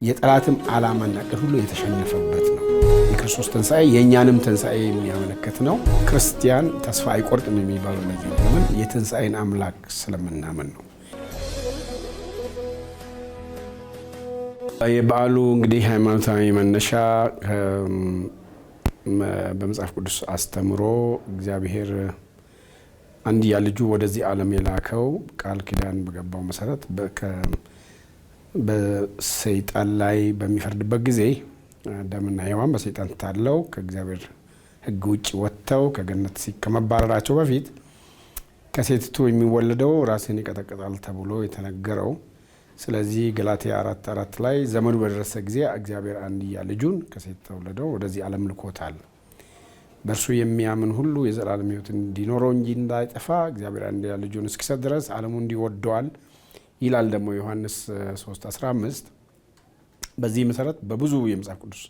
የጠላትም ዓላማና ዕቅድ ሁሉ የተሸነፈበት ነው። የክርስቶስ ትንሣኤ የእኛንም ትንሣኤ የሚያመለክት ነው። ክርስቲያን ተስፋ አይቆርጥም የሚባለው ለዚህ ነው። ለምን? የትንሣኤን አምላክ ስለምናምን ነው። የበዓሉ እንግዲህ ሃይማኖታዊ መነሻ በመጽሐፍ ቅዱስ አስተምሮ እግዚአብሔር አንድያ ልጁ ወደዚህ ዓለም የላከው ቃል ኪዳን በገባው መሰረት በሰይጣን ላይ በሚፈርድበት ጊዜ አዳምና ሔዋን በሰይጣን ታለው ከእግዚአብሔር ሕግ ውጭ ወጥተው ከገነት ከመባረራቸው በፊት ከሴቲቱ የሚወለደው ራስን ይቀጠቅጣል ተብሎ የተነገረው። ስለዚህ ገላትያ 4:4 ላይ ዘመኑ በደረሰ ጊዜ እግዚአብሔር አንድያ ልጁን ከሴት ተወለደው ወደዚህ ዓለም ልኮታል። በእርሱ የሚያምን ሁሉ የዘላለም ሕይወት እንዲኖረው እንጂ እንዳይጠፋ እግዚአብሔር አንድያ ልጁን እስኪሰጥ ድረስ ዓለሙ እንዲወደዋል ይላል። ደግሞ ዮሐንስ 3:15። በዚህ መሰረት በብዙ የመጽሐፍ ቅዱስ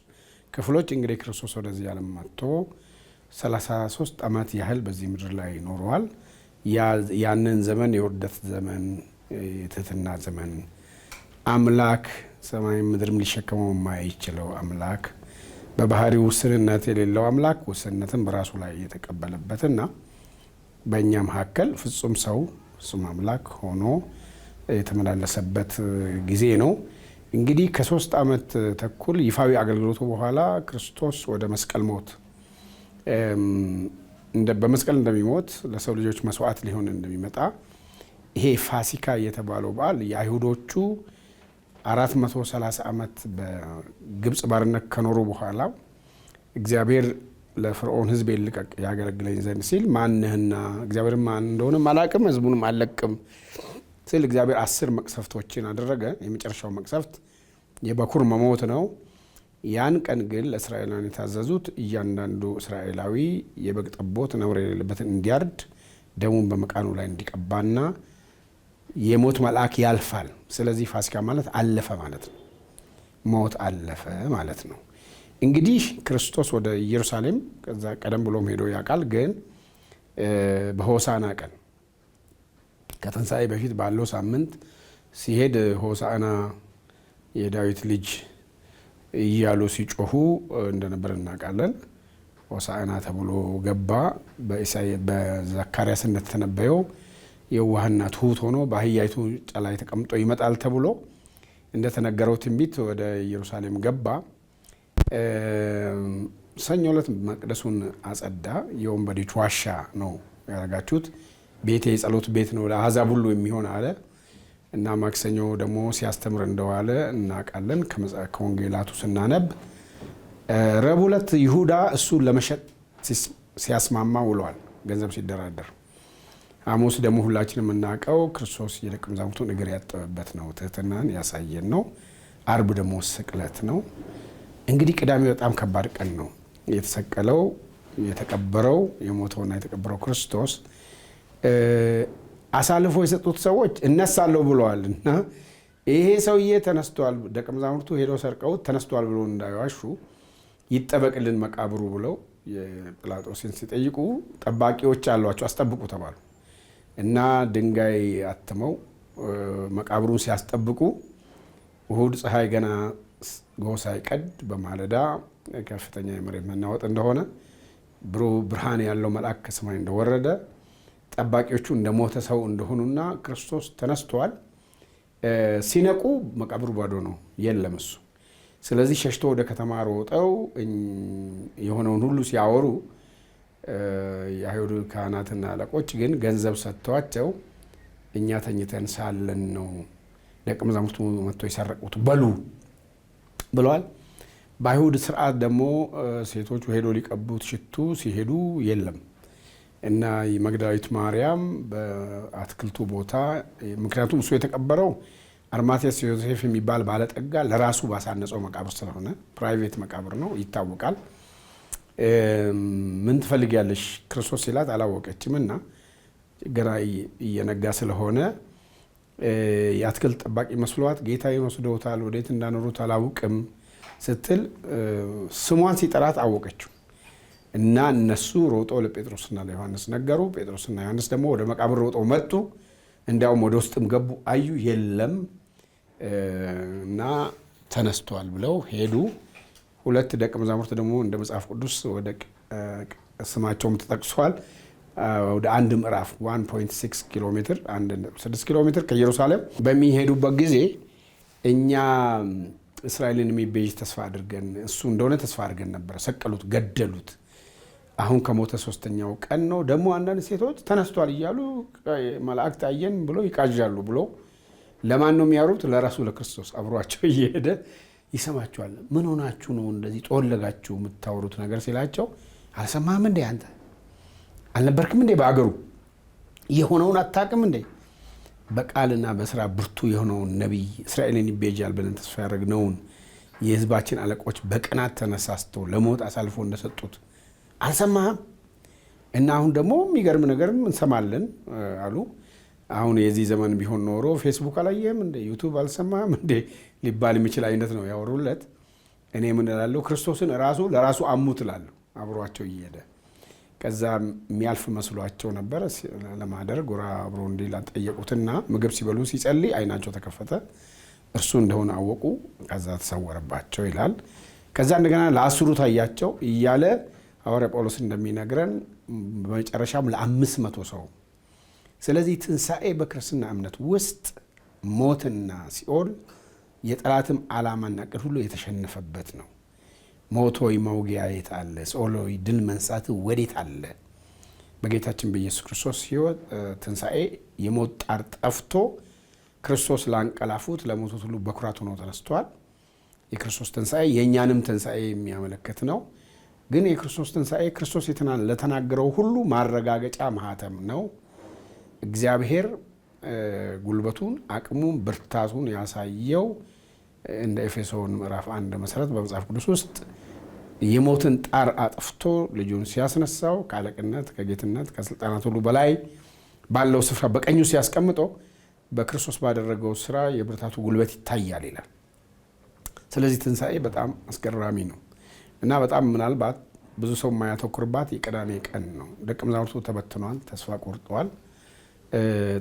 ክፍሎች እንግዲህ ክርስቶስ ወደዚህ ዓለም መጥቶ 33 ዓመት ያህል በዚህ ምድር ላይ ኖረዋል። ያንን ዘመን የውርደት ዘመን፣ የትህትና ዘመን፣ አምላክ ሰማይ ምድርም ሊሸከመው የማይችለው አምላክ፣ በባህሪው ውስንነት የሌለው አምላክ ውስንነትን በራሱ ላይ የተቀበለበትና በእኛ መካከል ፍጹም ሰው ፍጹም አምላክ ሆኖ የተመላለሰበት ጊዜ ነው። እንግዲህ ከ3 ዓመት ተኩል ይፋዊ አገልግሎቱ በኋላ ክርስቶስ ወደ መስቀል ሞት በመስቀል እንደሚሞት ለሰው ልጆች መስዋዕት ሊሆን እንደሚመጣ ይሄ ፋሲካ የተባለው በዓል የአይሁዶቹ 430 ዓመት በግብፅ ባርነት ከኖሩ በኋላ እግዚአብሔር ለፈርዖን ሕዝብ ልቀቅ ያገለግለኝ ዘንድ ሲል ማንህና እግዚአብሔር ማን እንደሆነም አላቅም ሕዝቡንም አልለቅም ሲል እግዚአብሔር 10 መቅሰፍቶችን አደረገ። የመጨረሻው መቅሰፍት የበኩር መሞት ነው። ያን ቀን ግን ለእስራኤላውያን የታዘዙት እያንዳንዱ እስራኤላዊ የበግ ጠቦት ነውር የሌለበትን እንዲያርድ ደሙን በመቃኑ ላይ እንዲቀባና የሞት መልአክ ያልፋል። ስለዚህ ፋሲካ ማለት አለፈ ማለት ነው። ሞት አለፈ ማለት ነው። እንግዲህ ክርስቶስ ወደ ኢየሩሳሌም ከዛ ቀደም ብሎም ሄዶ ያውቃል። ግን በሆሳና ቀን ከትንሣኤ በፊት ባለው ሳምንት ሲሄድ ሆሳዕና የዳዊት ልጅ እያሉ ሲጮሁ እንደነበር እናውቃለን። ሆሳዕና ተብሎ ገባ። በዘካርያስ እንደተነበየው የዋህና ትሁት ሆኖ በአህያይቱ ጫ ላይ ተቀምጦ ይመጣል ተብሎ እንደተነገረው ትንቢት ወደ ኢየሩሳሌም ገባ። ሰኞ ዕለት መቅደሱን አጸዳ። የወንበዴዎች ዋሻ ነው ያደረጋችሁት፣ ቤቴ የጸሎት ቤት ነው ለአሕዛብ ሁሉ የሚሆን አለ እና ማክሰኞ ደግሞ ሲያስተምር እንደዋለ እናውቃለን ከወንጌላቱ ስናነብ። ረቡዕ ዕለት ይሁዳ እሱን ለመሸጥ ሲያስማማ ውሏል፣ ገንዘብ ሲደራደር። ሐሙስ ደግሞ ሁላችንም የምናውቀው ክርስቶስ የደቀ መዛሙርቱን እግር ያጠበበት ነው፣ ትህትናን ያሳየን ነው። አርብ ደግሞ ስቅለት ነው። እንግዲህ ቅዳሜ በጣም ከባድ ቀን ነው። የተሰቀለው የተቀበረው የሞተውና የተቀበረው ክርስቶስ አሳልፎ የሰጡት ሰዎች እነሳለሁ ብለዋል እና ይሄ ሰውዬ ተነስቷል፣ ደቀ መዛሙርቱ ሄደው ሰርቀውት ተነስቷል ብሎ እንዳይዋሹ ይጠበቅልን መቃብሩ ብለው የጲላጦስን ሲጠይቁ ጠባቂዎች አሏቸው፣ አስጠብቁ ተባሉ እና ድንጋይ አትመው መቃብሩን ሲያስጠብቁ እሁድ ፀሐይ ገና ጎህ ሳይቀድ በማለዳ ከፍተኛ የመሬት መናወጥ እንደሆነ ብርሃን ያለው መልአክ ከሰማይ እንደወረደ ጠባቂዎቹ እንደሞተ ሰው እንደሆኑና ክርስቶስ ተነስቷል ሲነቁ መቃብሩ ባዶ ነው፣ የለም እሱ። ስለዚህ ሸሽቶ ወደ ከተማ ሮጠው የሆነውን ሁሉ ሲያወሩ የአይሁድ ካህናትና አለቆች ግን ገንዘብ ሰጥተዋቸው እኛ ተኝተን ሳለን ነው ደቀ መዛሙርቱ መጥቶ የሰረቁት በሉ ብለዋል። በአይሁድ ስርዓት ደግሞ ሴቶቹ ሄዶ ሊቀቡት ሽቱ ሲሄዱ የለም እና መግደላዊት ማርያም በአትክልቱ ቦታ፣ ምክንያቱም እሱ የተቀበረው አርማቴስ ዮሴፍ የሚባል ባለጠጋ ለራሱ ባሳነጸው መቃብር ስለሆነ ፕራይቬት መቃብር ነው ይታወቃል። ምን ትፈልጊያለሽ ክርስቶስ ሲላት አላወቀችም እና ገና እየነጋ ስለሆነ የአትክልት ጠባቂ መስሏት ጌታዬን ወስደውታል ወዴት እንዳኖሩት አላውቅም ስትል ስሟን ሲጠራት አወቀችው እና እነሱ ሮጦ ለጴጥሮስና ለዮሐንስ ነገሩ። ጴጥሮስና ዮሐንስ ደግሞ ወደ መቃብር ሮጦ መጡ። እንዲያውም ወደ ውስጥም ገቡ፣ አዩ፣ የለም እና ተነስቷል ብለው ሄዱ። 2 ደቀ መዛሙርት ደግሞ እንደ መጽሐፍ ቅዱስ ወደ ስማቸውም ተጠቅሷል ወደ አንድ ምዕራፍ 1.6 ኪሎ ሜትር 1.6 ኪሎ ሜትር ከኢየሩሳሌም በሚሄዱበት ጊዜ እኛ እስራኤልን የሚቤዥ ተስፋ አድርገን እሱ እንደሆነ ተስፋ አድርገን ነበር። ሰቀሉት፣ ገደሉት። አሁን ከሞተ 3ኛው ቀን ነው። ደግሞ አንዳንድ ሴቶች ተነስቷል እያሉ መላእክት አየን ብሎ ይቃዣሉ ብሎ ለማን ነው የሚያወሩት? ለራሱ ለክርስቶስ አብሯቸው እየሄደ ይሰማቸዋል። ምን ሆናችሁ ነው እንደዚህ ጦለጋችሁ የምታወሩት ነገር ሲላቸው አልሰማህም እንዴ? አንተ አልነበርክም እንዴ? በአገሩ የሆነውን አታውቅም እንዴ? በቃልና በስራ ብርቱ የሆነውን ነቢይ እስራኤልን ይቤዣል ብለን ተስፋ ያደረግነውን የሕዝባችን አለቆች በቅናት ተነሳስተው ለሞት አሳልፎ እንደሰጡት አልሰማህም? እና አሁን ደግሞ የሚገርም ነገርም እንሰማለን አሉ። አሁን የዚህ ዘመን ቢሆን ኖሮ ፌስቡክ አላየህም እንዴ? ዩቱብ አልሰማህም እንዴ ሊባል የሚችል አይነት ነው ያወሩለት። እኔ ምን እላለሁ? ክርስቶስን ራሱ ለራሱ አሙት እላለሁ አብሯቸው እየሄደ። ከዛ የሚያልፍ መስሏቸው ነበረ ለማደር ጎራ አብሮ እንዲል ጠየቁትና ምግብ ሲበሉ ሲጸልይ አይናቸው ተከፈተ፣ እርሱ እንደሆነ አወቁ። ከዛ ተሰወረባቸው ይላል። ከዛ እንደገና ለ10 ታያቸው እያለ ሐዋርያ ጳውሎስ እንደሚነግረን በመጨረሻም ለ500 ሰው። ስለዚህ ትንሣኤ በክርስትና እምነት ውስጥ ሞትና ሲኦል የጠላትም ዓላማና ዕቅድ ሁሉ የተሸነፈበት ነው። ሞት ሆይ መውጊያ የት አለ? ሲኦል ሆይ ድል መንሳት ወዴት አለ? በጌታችን በኢየሱስ ክርስቶስ ሕይወት ትንሣኤ የሞት ጣር ጠፍቶ ክርስቶስ ላንቀላፉት ለሞቱት ሁሉ በኩራት ሆኖ ተነስቷል። የክርስቶስ ትንሣኤ የእኛንም ትንሣኤ የሚያመለክት ነው። ግን የክርስቶስ ትንሣኤ ክርስቶስ ለተናገረው ሁሉ ማረጋገጫ ማህተም ነው። እግዚአብሔር ጉልበቱን፣ አቅሙን፣ ብርታቱን ያሳየው እንደ ኤፌሶን ምዕራፍ 1 መሰረት በመጽሐፍ ቅዱስ ውስጥ የሞትን ጣር አጥፍቶ ልጁን ሲያስነሳው ከአለቅነት፣ ከጌትነት፣ ከስልጣናት ሁሉ በላይ ባለው ስፍራ በቀኙ ሲያስቀምጠው በክርስቶስ ባደረገው ስራ የብርታቱ ጉልበት ይታያል ይላል። ስለዚህ ትንሣኤ በጣም አስገራሚ ነው እና በጣም ምናልባት ብዙ ሰው የማያተኩርባት የቅዳሜ ቀን ነው። ደቀ መዛሙርቱ ተበትነዋል፣ ተስፋ ቆርጠዋል።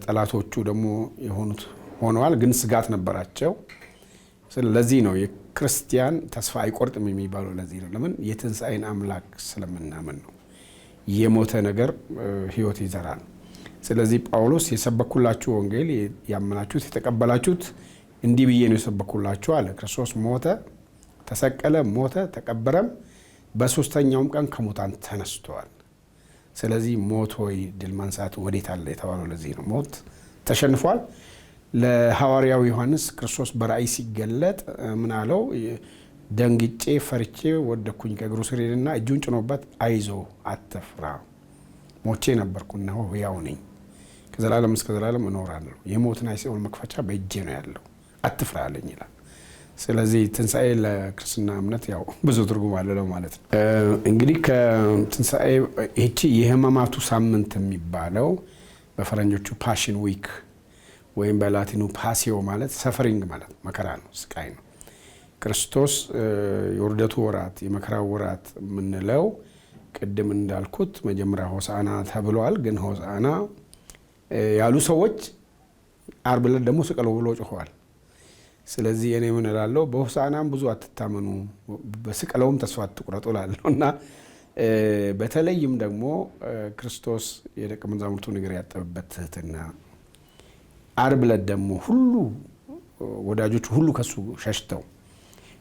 ጠላቶቹ ደግሞ የሆኑት ሆነዋል፣ ግን ስጋት ነበራቸው። ለዚህ ነው የክርስቲያን ተስፋ አይቆርጥም የሚባለው። ለዚህ ነው። ለምን? የትንሣኤን አምላክ ስለምናምን ነው። የሞተ ነገር ሕይወት ይዘራል። ስለዚህ ጳውሎስ የሰበኩላችሁ ወንጌል ያመናችሁት የተቀበላችሁት እንዲህ ብዬ ነው የሰበኩላችሁ አለ። ክርስቶስ ሞተ፣ ተሰቀለ፣ ሞተ፣ ተቀበረም፣ በ3ኛውም ቀን ከሙታን ተነስቷል። ስለዚህ ሞት ሆይ ድል መንሳት ወዴት አለ የተባለው ለዚህ ነው። ሞት ተሸንፏል። ለሐዋርያው ዮሐንስ ክርስቶስ በራእይ ሲገለጥ ምን አለው? ደንግጬ ፈርቼ ወደኩኝ፣ ከእግሩ ስር ሄድና እጁን ጭኖበት አይዞ አትፍራ፣ ሞቼ ነበርኩ እነሆ ሕያው ነኝ፣ ከዘላለም እስከ ዘላለም እኖራለሁ፣ የሞትና የሲኦል መክፈቻ በእጄ ነው ያለው፣ አትፍራ አለኝ ይላል። ስለዚህ ትንሣኤ ለክርስትና እምነት ያው ብዙ ትርጉም አለው ማለት ነው። እንግዲህ ከትንሣኤ ይህቺ የሕማማቱ ሳምንት የሚባለው በፈረንጆቹ ፓሽን ዊክ ወይም በላቲኑ ፓሲዮ ማለት ሰፈሪንግ ማለት መከራ ነው፣ ስቃይ ነው። ክርስቶስ የውርደቱ ወራት የመከራው ወራት የምንለው ቅድም እንዳልኩት መጀመሪያ ሆሳዕና ተብሏል። ግን ሆሳዕና ያሉ ሰዎች ዓርብ ዕለት ደግሞ ስቀለው ብሎ ጮኸዋል። ስለዚህ እኔ ምን እላለሁ? በሆሳዕናም ብዙ አትታመኑ፣ በስቀለውም ተስፋ አትቁረጡ እላለሁ እና በተለይም ደግሞ ክርስቶስ የደቀ መዛሙርቱን እግር ያጠበበት ትህትና፣ ዓርብ ዕለት ደግሞ ሁሉ ወዳጆቹ ሁሉ ከሱ ሸሽተው፣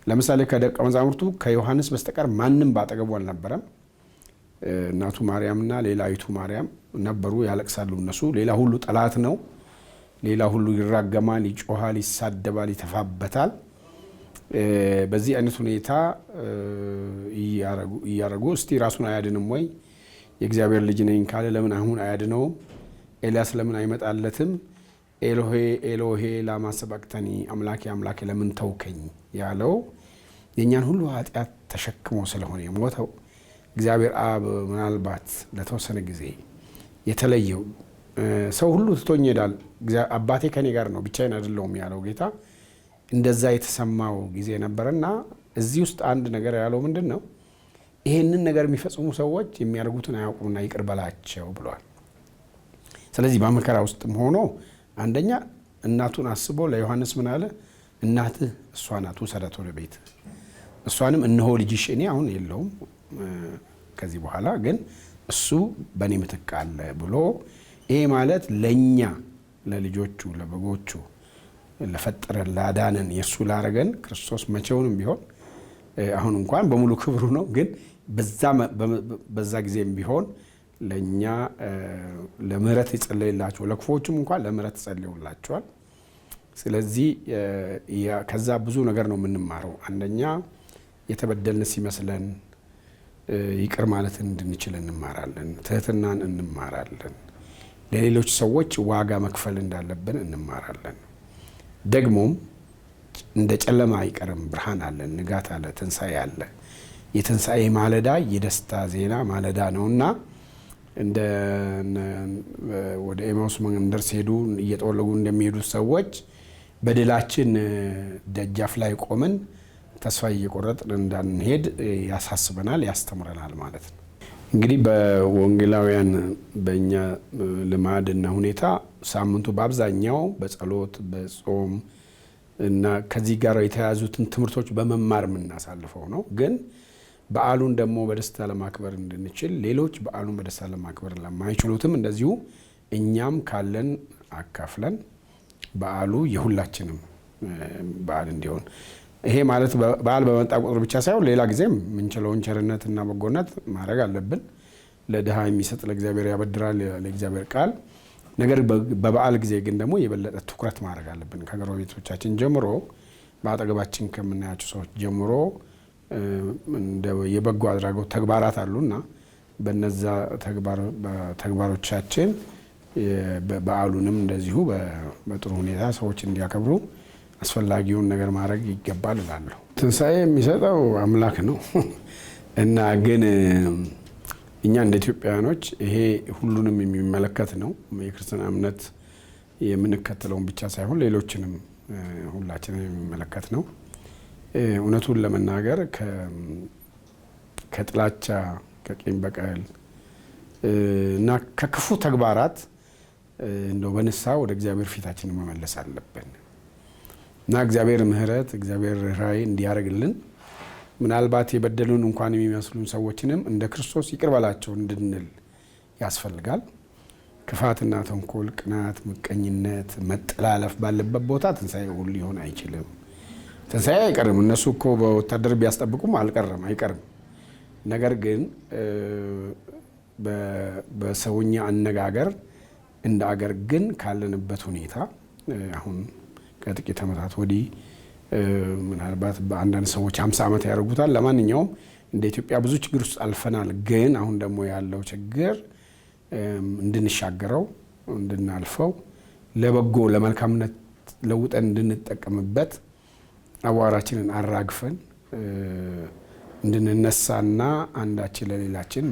ለምሳሌ ከደቀ መዛሙርቱ ከዮሐንስ በስተቀር ማንም ባጠገቡ አልነበረም። እናቱ ማርያምና ሌላይቱ ማርያም ነበሩ፣ ያለቅሳሉ እነሱ። ሌላ ሁሉ ጠላት ነው። ሌላ ሁሉ ይራገማል፣ ይጮሃል፣ ይሳደባል፣ ይተፋበታል። በዚህ አይነት ሁኔታ እያረጉ እስቲ ራሱን አያድንም ወይ? የእግዚአብሔር ልጅ ነኝ ካለ ለምን አሁን አያድነውም? ኤልያስ ለምን አይመጣለትም? ኤሎሄ ኤሎሄ ላማ ሰበቅተኒ፣ አምላኬ አምላኬ ለምን ተውከኝ ያለው የእኛን ሁሉ ኃጢአት ተሸክሞ ስለሆነ የሞተው እግዚአብሔር አብ ምናልባት ለተወሰነ ጊዜ የተለየው ሰው ሁሉ ትቶኝ ይሄዳል፣ አባቴ ከኔ ጋር ነው ብቻዬን አይደለሁም ያለው ጌታ እንደዛ የተሰማው ጊዜ ነበርና እዚህ ውስጥ አንድ ነገር ያለው ምንድን ነው? ይሄንን ነገር የሚፈጽሙ ሰዎች የሚያደርጉትን አያውቁምና ይቅር በላቸው ብሏል። ስለዚህ በመከራ ውስጥም ሆኖ አንደኛ እናቱን አስቦ ለዮሐንስ ምን አለ? እናትህ እሷ ናት ውሰዳት ወደ ቤት፣ እሷንም እነሆ ልጅሽ እኔ አሁን የለውም ከዚህ በኋላ ግን እሱ በእኔ ምትክ አለ ብሎ ይሄ ማለት ለእኛ ለልጆቹ ለበጎቹ ለፈጠረን ላዳነን የእሱ ላረገን ክርስቶስ መቼውንም ቢሆን አሁን እንኳን በሙሉ ክብሩ ነው፣ ግን በዛ ጊዜም ቢሆን ለእኛ ለምህረት ይጸለይላቸው፣ ለክፎቹም እንኳን ለምህረት ይጸለዩላቸዋል። ስለዚህ ከዛ ብዙ ነገር ነው የምንማረው። አንደኛ የተበደልን ሲመስለን ይቅር ማለትን እንድንችል እንማራለን። ትህትናን እንማራለን። ለሌሎች ሰዎች ዋጋ መክፈል እንዳለብን እንማራለን። ደግሞም እንደ ጨለማ አይቀርም፣ ብርሃን አለ፣ ንጋት አለ፣ ትንሣኤ አለ። የትንሣኤ ማለዳ የደስታ ዜና ማለዳ ነውና እንደ ወደ ኤማውስ መንደር ሲሄዱ እየጠወለጉ እንደሚሄዱት ሰዎች በድላችን ደጃፍ ላይ ቆመን ተስፋ እየቆረጥን እንዳንሄድ ያሳስበናል፣ ያስተምረናል ማለት ነው። እንግዲህ በወንጌላውያን በእኛ ልማድና ሁኔታ ሳምንቱ በአብዛኛው በጸሎት በጾም እና ከዚህ ጋር የተያያዙትን ትምህርቶች በመማር የምናሳልፈው ነው። ግን በዓሉን ደግሞ በደስታ ለማክበር እንድንችል ሌሎች በዓሉን በደስታ ለማክበር ለማይችሉትም እንደዚሁ እኛም ካለን አካፍለን በዓሉ የሁላችንም በዓል እንዲሆን፣ ይሄ ማለት በዓል በመጣ ቁጥር ብቻ ሳይሆን ሌላ ጊዜም የምንችለውን ቸርነትና በጎነት ማድረግ አለብን። ለድሃ የሚሰጥ ለእግዚአብሔር ያበድራል ለእግዚአብሔር ቃል። ነገር በበዓል ጊዜ ግን ደግሞ የበለጠ ትኩረት ማድረግ አለብን። ከጎረቤቶቻችን ጀምሮ በአጠገባችን ከምናያቸው ሰዎች ጀምሮ የበጎ አድራጎት ተግባራት አሉና በነዛ ተግባሮቻችን በዓሉንም እንደዚሁ በጥሩ ሁኔታ ሰዎች እንዲያከብሩ አስፈላጊውን ነገር ማድረግ ይገባል እላለሁ። ትንሣኤ የሚሰጠው አምላክ ነው እና ግን እኛ እንደ ኢትዮጵያውያኖች ይሄ ሁሉንም የሚመለከት ነው። የክርስትና እምነት የምንከተለውን ብቻ ሳይሆን ሌሎችንም ሁላችንም የሚመለከት ነው። እውነቱን ለመናገር ከጥላቻ ከቂም በቀል እና ከክፉ ተግባራት እንደው በንስሐ ወደ እግዚአብሔር ፊታችንን መመለስ አለብን እና እግዚአብሔር ምሕረት እግዚአብሔር ርኅራኄ እንዲያደርግልን ምናልባት የበደሉን እንኳን የሚመስሉን ሰዎችንም እንደ ክርስቶስ ይቅር በላቸው እንድንል ያስፈልጋል። ክፋትና ተንኮል፣ ቅናት፣ ምቀኝነት፣ መጠላለፍ ባለበት ቦታ ትንሣኤ ሁሉ ሊሆን አይችልም። ትንሣኤ አይቀርም። እነሱ እኮ በወታደር ቢያስጠብቁም አይቀርም። ነገር ግን በሰውኛ አነጋገር እንደ አገር ግን ካለንበት ሁኔታ አሁን ከጥቂት ዓመታት ወዲህ ምናልባት በአንዳንድ ሰዎች 50 ዓመት ያደርጉታል። ለማንኛውም እንደ ኢትዮጵያ ብዙ ችግር ውስጥ አልፈናል። ግን አሁን ደግሞ ያለው ችግር እንድንሻገረው እንድናልፈው ለበጎ ለመልካምነት ለውጠን እንድንጠቀምበት አዋራችንን አራግፈን እንድንነሳና አንዳችን ለሌላችን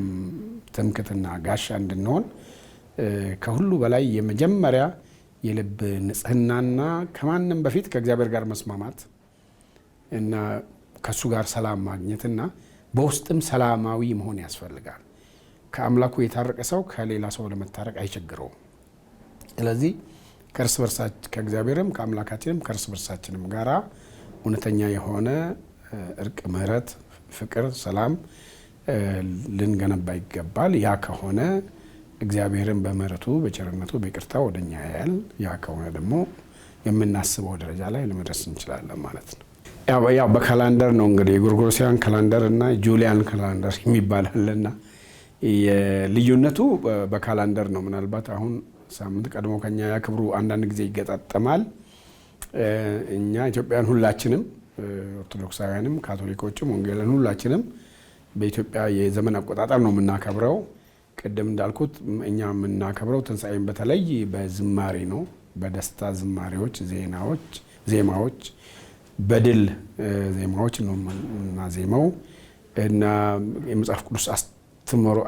ትምክትና ጋሻ እንድንሆን ከሁሉ በላይ የመጀመሪያ የልብ ንጽህናና ከማንም በፊት ከእግዚአብሔር ጋር መስማማት እና ከሱ ጋር ሰላም ማግኘትና በውስጥም ሰላማዊ መሆን ያስፈልጋል። ከአምላኩ የታረቀ ሰው ከሌላ ሰው ለመታረቅ አይቸግረውም። ስለዚህ ከእርስ በርሳችን ከእግዚአብሔርም ከአምላካችንም ከእርስ በርሳችንም ጋራ እውነተኛ የሆነ እርቅ፣ ምህረት፣ ፍቅር፣ ሰላም ልንገነባ ይገባል። ያ ከሆነ እግዚአብሔርን በምህረቱ በቸርነቱ በይቅርታ ወደኛ ያያል። ያ ከሆነ ደግሞ የምናስበው ደረጃ ላይ ለመድረስ እንችላለን ማለት ነው። ያው በካላንደር ነው እንግዲህ የጎርጎሮሳውያን ካላንደር እና ጁሊያን ካላንደር የሚባል አለና የልዩነቱ በካላንደር ነው። ምናልባት አሁን ሳምንት ቀድሞ ከኛ ያክብሩ አንዳንድ ጊዜ ይገጣጠማል። እኛ ኢትዮጵያን ሁላችንም ኦርቶዶክሳውያንም ካቶሊኮችም ወንጌላውያን ሁላችንም በኢትዮጵያ የዘመን አቆጣጠር ነው የምናከብረው። ቅድም እንዳልኩት እኛ የምናከብረው ትንሣኤን በተለይ በዝማሬ ነው። በደስታ ዝማሬዎች፣ ዜማዎች፣ በድል ዜማዎች ነው የምናዜመው እና የመጽሐፍ ቅዱስ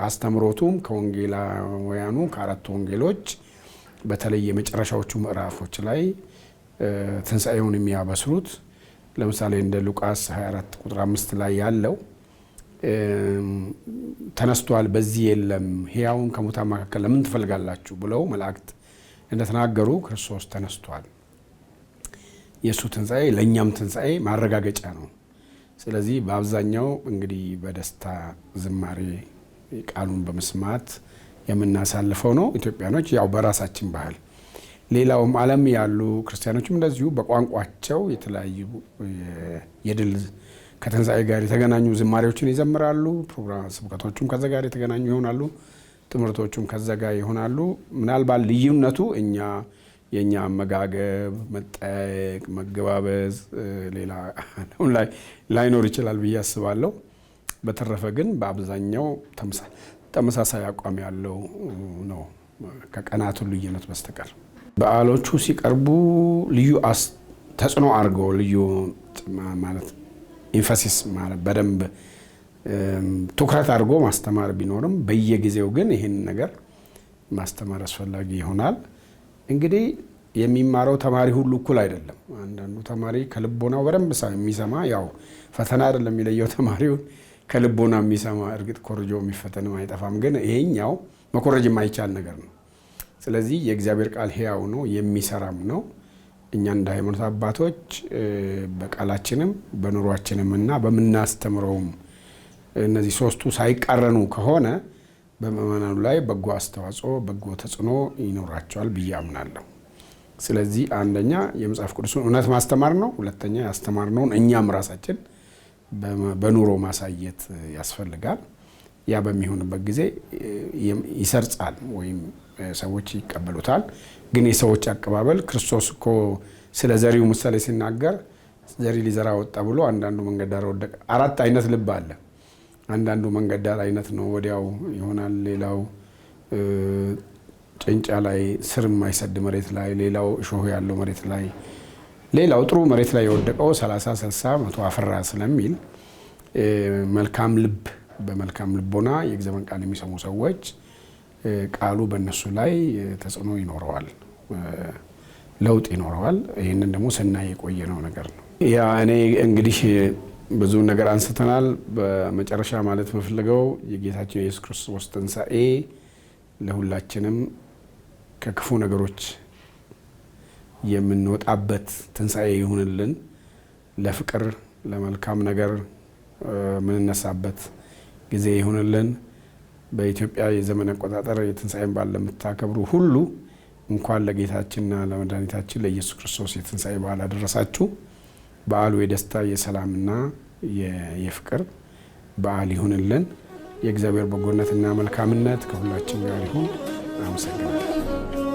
አስተምሮቱም ከወንጌላውያኑ ከአራቱ ወንጌሎች በተለይ የመጨረሻዎቹ ምዕራፎች ላይ ትንሣኤውን የሚያበስሩት ለምሳሌ እንደ ሉቃስ 24 ቁጥር 5 ላይ ያለው ተነስቷል፣ በዚህ የለም፣ ሕያውን ከሙታን መካከል ለምን ትፈልጋላችሁ ብለው መላእክት እንደተናገሩ ክርስቶስ ተነስቷል። የእሱ ትንሣኤ ለእኛም ትንሣኤ ማረጋገጫ ነው። ስለዚህ በአብዛኛው እንግዲህ በደስታ ዝማሬ ቃሉን በመስማት የምናሳልፈው ነው ኢትዮጵያኖች ያው በራሳችን ባህል። ሌላውም ዓለም ያሉ ክርስቲያኖችም እንደዚሁ በቋንቋቸው የተለያዩ የድል ከትንሣኤ ጋር የተገናኙ ዝማሬዎችን ይዘምራሉ። ፕሮግራም ስብከቶቹም ከዛ ጋር የተገናኙ ይሆናሉ። ትምህርቶቹም ከዛ ጋር ይሆናሉ። ምናልባት ልዩነቱ የእኛ አመጋገብ፣ መጠያየቅ፣ መገባበዝ ሌላ ላይኖር ይችላል ብዬ አስባለሁ። በተረፈ ግን በአብዛኛው ተመሳሳይ አቋም ያለው ነው ከቀናቱ ልዩነት በስተቀር። በዓሎቹ ሲቀርቡ ልዩ ተጽዕኖ አድርገው ልዩ ማለት ኢንፋሲስ ማለት በደንብ ትኩረት አድርጎ ማስተማር ቢኖርም በየጊዜው ግን ይህን ነገር ማስተማር አስፈላጊ ይሆናል። እንግዲህ የሚማረው ተማሪ ሁሉ እኩል አይደለም። አንዳንዱ ተማሪ ከልቦናው በደንብ የሚሰማ ያው ፈተና አይደለም የሚለየው ተማሪውን ከልቦና የሚሰማ እርግጥ ኮርጆ የሚፈተንም አይጠፋም፣ ግን ይሄኛው መኮረጅ የማይቻል ነገር ነው። ስለዚህ የእግዚአብሔር ቃል ሕያው ነው የሚሰራም ነው። እኛ እንደ ሃይማኖት አባቶች በቃላችንም በኑሯችንም እና በምናስተምረውም እነዚህ ሶስቱ ሳይቃረኑ ከሆነ በምእመናኑ ላይ በጎ አስተዋጽኦ በጎ ተጽዕኖ ይኖራቸዋል ብዬ አምናለሁ። ስለዚህ አንደኛ የመጽሐፍ ቅዱስን እውነት ማስተማር ነው። ሁለተኛ ያስተማርነውን እኛም ራሳችን በኑሮ ማሳየት ያስፈልጋል። ያ በሚሆንበት ጊዜ ይሰርጻል ወይም ሰዎች ይቀበሉታል። ግን የሰዎች አቀባበል ክርስቶስ እኮ ስለ ዘሪው ምሳሌ ሲናገር ዘሪ ሊዘራ ወጣ ብሎ አንዳንዱ መንገድ ዳር ወደቀ። 4 አይነት ልብ አለ። አንዳንዱ መንገድ ዳር አይነት ነው ወዲያው ይሆናል። ሌላው ጭንጫ ላይ ስር የማይሰድ መሬት ላይ፣ ሌላው እሾህ ያለው መሬት ላይ፣ ሌላው ጥሩ መሬት ላይ የወደቀው 30 60 100 አፈራ ስለሚል መልካም ልብ በመልካም ልቦና የእግዚአብሔር ቃል የሚሰሙ ሰዎች ቃሉ በእነሱ ላይ ተጽዕኖ ይኖረዋል፣ ለውጥ ይኖረዋል። ይህንን ደግሞ ስናይ የቆየነው ነገር ነው። ያ እኔ እንግዲህ ብዙ ነገር አንስተናል። በመጨረሻ ማለት የምፈልገው የጌታችን የኢየሱስ ክርስቶስ ትንሣኤ ለሁላችንም ከክፉ ነገሮች የምንወጣበት ትንሣኤ ይሁንልን። ለፍቅር ለመልካም ነገር የምንነሳበት ጊዜ ይሁንልን። በኢትዮጵያ የዘመን አቆጣጠር የትንሣኤን በዓል ለምታከብሩ ሁሉ እንኳን ለጌታችንና ለመድኃኒታችን ለኢየሱስ ክርስቶስ የትንሣኤ በዓል አደረሳችሁ። በዓሉ የደስታ የሰላምና የፍቅር በዓል ይሁንልን። የእግዚአብሔር በጎነትና መልካምነት ከሁላችን ጋር ይሁን። አመሰግናለሁ።